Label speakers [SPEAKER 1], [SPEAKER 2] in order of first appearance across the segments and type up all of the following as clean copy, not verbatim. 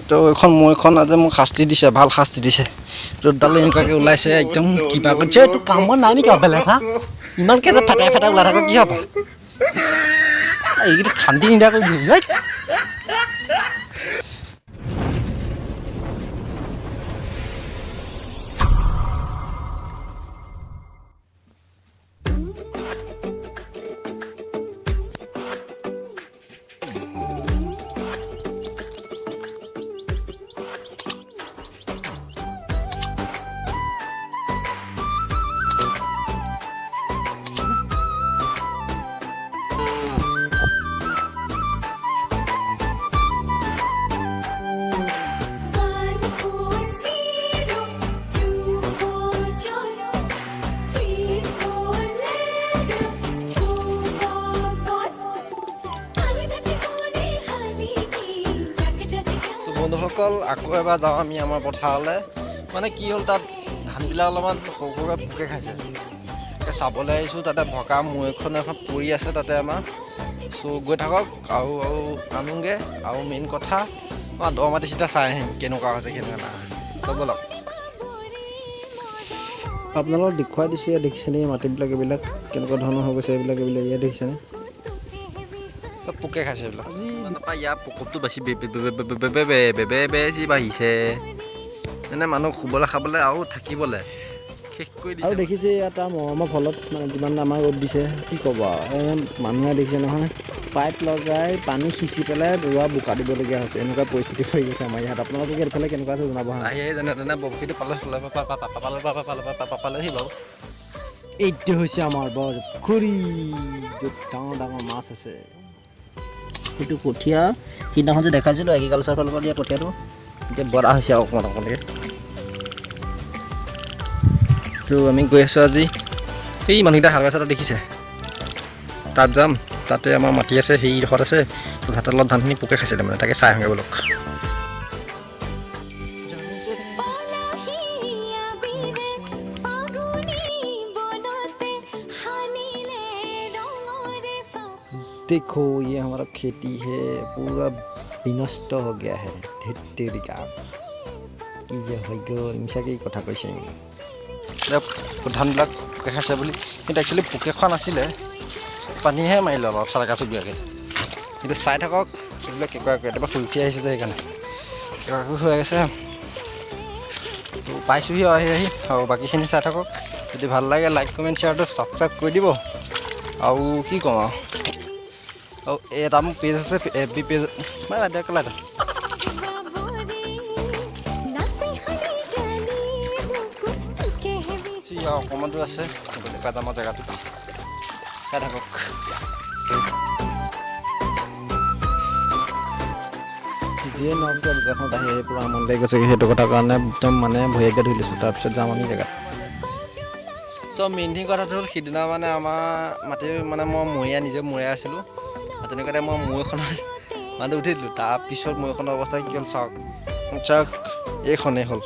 [SPEAKER 1] তো এখন মইখন আজি মোক শাস্তি দিছে, ভাল শাস্তি দিছে। ৰ'দডাল এনেকুৱাকৈ ওলাইছে একদম কিবা কৰিছে। এইটো কামত নাই নেকি বেলেগ হা? ইমানকৈ যে ফেটাই ফেটাই ওলাই থাকক কি হ'ব? এইকেইটা খান্দি নিদিয়া কৰি দিছে। বন্ধুসকল আকৌ এবাৰ যাওঁ আমি আমাৰ পথাৰলৈ। মানে কি হ'ল তাত ধানবিলাক অলপমান সৰু সৰুকৈ পোকে খাইছে। তাকে চাবলৈ আহিছোঁ, তাতে ভকা মৈখন এখন পৰি আছে তাতে আমাৰ। চ' গৈ থাকক আৰু আনোগৈ। আৰু মেইন কথা মই দ মাটি চিটা চাই আহিম কেনেকুৱা হৈছে কেনেকুৱা নাই। চব বলক আপোনালোকক দেখুৱাই দিছোঁ। ইয়াত দেখিছেনে মাটিবিলাক এইবিলাক কেনেকুৱা ধৰণৰ হৈ গৈছে এইবিলাক ইয়াত দেখিছেনে? পোকে খাইছে এইবিলাক। আজি নাপায় ইয়াৰ প্ৰকোপটো বেছি বেছি বাঢ়িছে। মানে মানুহ শুবলৈ খাবলৈ আৰু থাকিবলৈ শেষ কৰি দিছে। আৰু দেখিছে ইয়াত তাৰ মৰমৰ ফলত মানে যিমান আমাৰ ৰ'দ দিছে কি ক'ব আৰু। মানুহে দেখিছে নহয় পাইপ লগাই পানী সিঁচি পেলাই ৰোৱা বোকা দিবলগীয়া হৈছে। এনেকুৱা পৰিস্থিতি হৈ গৈছে আমাৰ ইয়াত। আপোনালোকক এইফালে কেনেকুৱা আছে জনাব। আহি যেনে তেনে বৰশীটো পালেহি বাৰু। এইটো হৈছে আমাৰ বৰ পুখুৰী, য'ত ডাঙৰ ডাঙৰ মাছ আছে। এইটো কঠীয়া সিদিনাখন যে দেখাইছিলোঁ এগ্ৰিকালচাৰ ফালৰ পৰা দিয়া কঠীয়াটো এতিয়া বৰা হৈছে আৰু অকণমান অকণমানকৈ। তো আমি গৈ আছোঁ আজি সেই মানুহকেইটা হাল বাইছে তাত দেখিছে, তাত যাম। তাতে আমাৰ মাটি আছে, সেইডোখৰত আছে। ভাতৰ লগত ধানখিনি পোকে খাইছিলে মানে, তাকে চাই আহোঁগৈ বলক। देखो ये हमारा खेती है पूरा विनष्ट हो गया है। ढेरी का কি যে হৈ গ'ল মিছাকৈ কথা কৈছে। ধানবিলাক পোকে খাইছে বুলি, কিন্তু একচুৱেলি পোকে খোৱা নাছিলে, পানীহে মাৰিলোঁ অলপ চালেকা চুবিয়াকৈ। কিন্তু চাই থাকক সেইবিলাক কেতিয়াবা শুই উঠি আহিছে যে সেইকাৰণে কেতিয়াবা হৈ গৈছে। তো পাইছোঁহি আহি আৰু বাকীখিনি চাই থাকক। যদি ভাল লাগে লাইক কমেণ্ট শ্বেয়াৰটো ছাবস্ক্ৰাইব কৰি দিব। আৰু কি ক'ম আৰু এটা মোৰ পেজ আছে FB পেজ অকণমান দূৰ আছে দেখুৱাই যাম জেগাটো চাই থাকক। যিয়ে নহওক দোকানখনত আহি পূৰা মন লাগি গৈছে সেইটো কথাৰ কাৰণে একদম মানে ভয়াকৈ ধৰি লৈছোঁ। তাৰপিছত যাম আমি জেগাত। চ' মেইন কথাটো হ'ল সিদিনা মানে আমাৰ মাটি মানে মই নিজে মৰিয়াই আছিলোঁ। তেনেকুৱাতে মই মৈখনত মানে উঠি দিলোঁ। তাৰপিছত মৈখনৰ অৱস্থা কি হ'ল চাওক এইখনেই হ'ল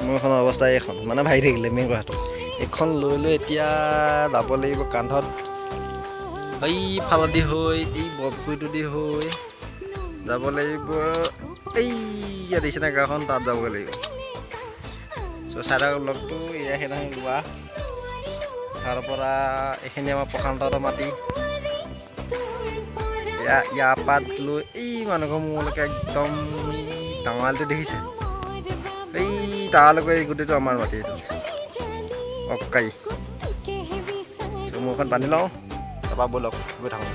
[SPEAKER 1] মৈখনৰ অৱস্থা। এইখন মানে ভাগি থাকিলে মেইন কথাটো। এইখন লৈ এতিয়া যাব লাগিব কান্ধত, এইফালেদি হৈ এই বৰপুখুৰীটো দি হৈ যাব লাগিব। এই ইয়াত দেখিছেনে গাঁওখন, তাত যাবগৈ লাগিব। চ' চাই থাকক লগটো এয়া সেইদিনাখন ৰোৱা। তাৰপৰা এইখিনি আমাৰ প্ৰশান্তহঁতৰ মাটি। ইয়াৰ পাত লৈ এই মানুহঘৰ মোৰলৈকে একদম ডাঙৰটো দেখিছে, এই তালৈকে এই গোটেইটো আমাৰ মাটি। এইটো অকাই মোৰখন বান্ধি লওঁ, তাৰপৰা ব'লক গৈ থাকোঁ।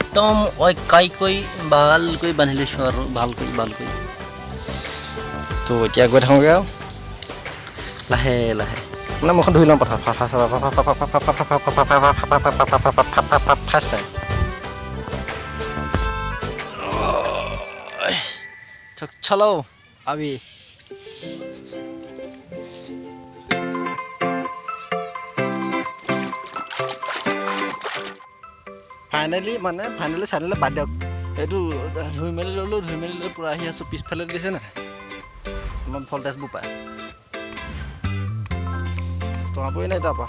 [SPEAKER 1] একদম অকাইকৈ ভালকৈ বান্ধি লৈছোঁ আৰু ভালকৈ তো এতিয়া গৈ থাকোঁগৈ আৰু লাহে লাহে। মানে মুখখন ধুই লওঁ পথাৰত ফাৰ্ষ্ট টাইম। চলো अभी ফাইনেলি চাইনেলি বাদ দিয়ক। এইটো ধুই মেলি ল'লোঁ, ধুই মেলি লৈ পূৰা আহি আছোঁ পিছফালে দিছে নাই ইমান ভল্টেজবোৰ পায় তহঁতই নাই তাৰপৰা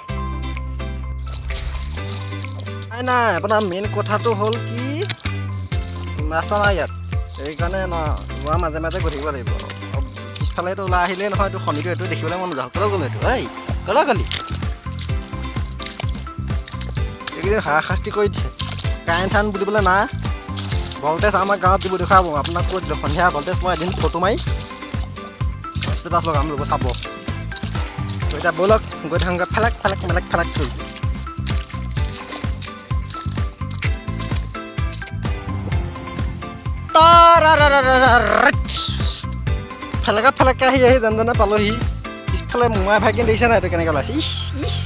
[SPEAKER 1] নাই আপোনাৰ মেইন কথাটো হ'ল কি ৰাস্তা নাই ইয়াত। সেইকাৰণে ৰোৱা মাজে মাজে গৈ থাকিব লাগিব পিছফালেতো ওলাই আহিলেই নহয় এইটো শনিটো এইটো দেখিবলৈ মন নাযাওঁ ক'লৈ গ'ল এইটো এই ক'লৈ গ'লি এইকেইদিন হাৰাশাস্তি কৰি দিছে কাৰেণ্ট চাৰেণ্ট বুলিবলৈ নাই ভল্টেজ আমাৰ গাঁৱত দিব দেখুৱাব আপোনাক কৈ দিলোঁ সন্ধিয়া ভল্টেজ মই এদিন ফটো মাৰি ষ্টেটাছ লগাম ল'ব চাব তো এতিয়া ব'লক গৈ থাকোঁগৈ ফেলেক কৰি ফেলেকে আহি যেনে পালোহি পিছফালে মোমাই ভাইকে দেখিছে নাই এইটো কেনেকৈ ওলাইছে ইচ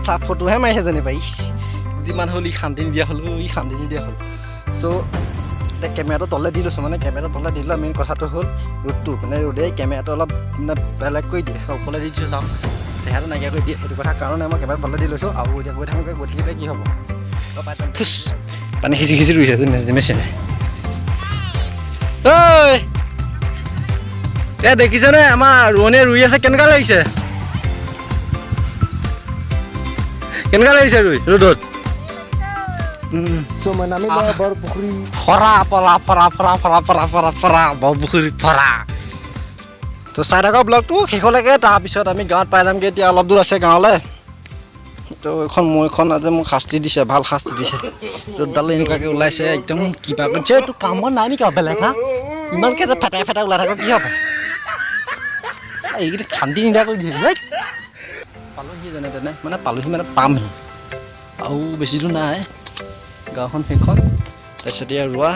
[SPEAKER 1] তাৰ ফটোহে মাৰিছে যেনিবা যিমান হ'ল শান্তি নিদিয়া হ'ল শান্তি নিদিয়া হ'ল চ' এতিয়া কেমেৰাটো তললৈ দি লৈছোঁ মানে কেমেৰাটো তললৈ দি লোৱা মেইন কথাটো হ'ল ৰ'দটো মানে ৰ'দে কেমেৰাটো অলপ মানে বেলেগ কৰি দিয়ে ওপৰলৈ দি দিছোঁ চাওক চেহেৰাটো নাইকিয়া কৰি দিয়ে সেইটো কথা কাৰণে মই কেমেৰাটো তললৈ দি লৈছোঁ আৰু এতিয়া গৈ থাকিলে কি হ'ব পানী সিঁচি ৰুইছে মেচিনে ঐ এয়া দেখিছেনে আমাৰ ৰোৱনীয়ে ৰুই আছে কেনেকুৱা লাগিছে ৰুই ৰ'দত বৰপুখুৰী ফৰা বৰপুখুৰী ফৰা তো চাই থাকক ব্লগটো শেষলৈকে তাৰপিছত আমি গাঁৱত পাই যামগৈ এতিয়া অলপ দূৰ আছে গাঁৱলৈ তো এইখন মৈখন আজি মোক শাস্তি দিছে ভাল শাস্তি দিছে ৰ'দডাল এনেকুৱাকৈ ওলাইছে একদম কিবা কৰিছে এইটো কামত নাই নেকি বেলেগ হা ইমানকৈ যে ফেটাই ওলাই থাকক কি হ'ব এইকেইটা শান্তি নিদিয়া কৰি দিছে পালোহি যেনে তেনে মানে পালোহি মানে পামহি আৰু বেছি দূৰ নাই গাঁওখন সেইখন তাৰপিছত এয়া ৰোৱা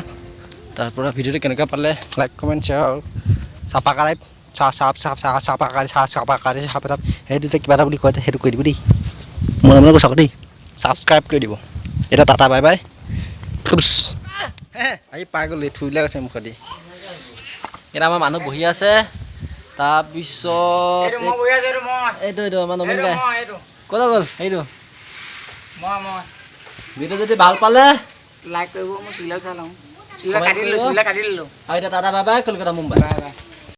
[SPEAKER 1] তাৰপৰা ভিডিঅ'টো কেনেকুৱা পালে লাইক কমেণ্ট শ্বেয়াৰ আৰু চাপাকাৰাই চাপাকাৰি সেইটো যে কিবা এটা বুলি কয় সেইটো কৰি দিব দেই মই মানে কৈছোঁ আকৌ দেই ছাবস্ক্ৰাইব কৰি দিব এতিয়া টাটা বাই বাই আহি পাই গ'লো থুইলে গৈছে মুখেদি এতিয়া আমাৰ মানুহ বহি আছে তাৰপিছত এইটো আমাৰ নবীন গাই ক'লৈ গ'ল এইটো ভিডিঅ' যদি ভাল পালে লাইক কৰিব মই চিলা চাই লওঁ চিলা কাটি দিলোঁ আৰু এতিয়া tata bye bye Kolkata Mumbai bye bye